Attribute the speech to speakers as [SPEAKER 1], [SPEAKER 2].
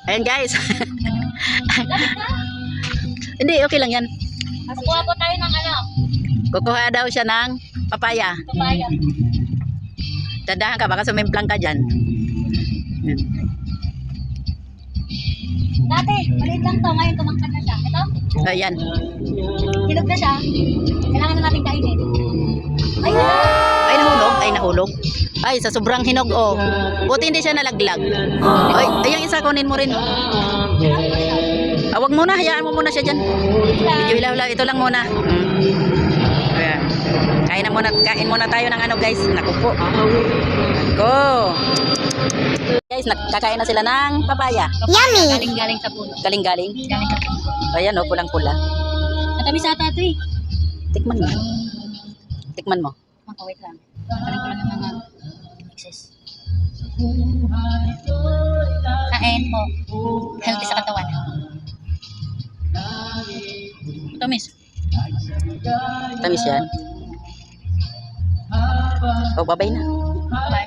[SPEAKER 1] Ayan guys. Hindi, okay lang yan.
[SPEAKER 2] Kuha po tayo ng ano?
[SPEAKER 1] Kukuha daw siya ng papaya.
[SPEAKER 2] Papaya.
[SPEAKER 1] Tadahan ka, baka sumimplang ka dyan.
[SPEAKER 2] Dati, maliit lang to. Ngayon tumangkad na siya. Ito,
[SPEAKER 1] Ayan.
[SPEAKER 2] hinog na siya. Kailangan na natin kainin. Ayun!
[SPEAKER 1] Ay, nahulog. Ay, nahulog. Ay, sa sobrang hinog, oh. Buti hindi siya nalaglag. Ay, yung isa, kunin mo rin. Wag muna, hayaan mo muna siya dyan. Medyo hilaw-hilaw. Ito lang muna. Ayan. Kain muna tayo ng ano, guys. Naku po. Go. Guys, nakakain na sila ng papaya.
[SPEAKER 2] Yummy! Galing-galing sa puno.
[SPEAKER 1] Galing-galing.
[SPEAKER 2] Galing sa puno.
[SPEAKER 1] Ayan, oh, pulang-pula.
[SPEAKER 2] Natamis ata ito eh.
[SPEAKER 1] Tikman mo. Tikman mo.
[SPEAKER 2] Wait lang. Galing ko lang yung mga excess. Kain po. Healthy sa katawan. Tamis.
[SPEAKER 1] Tamis yan. Oh, babay na.
[SPEAKER 2] Bye.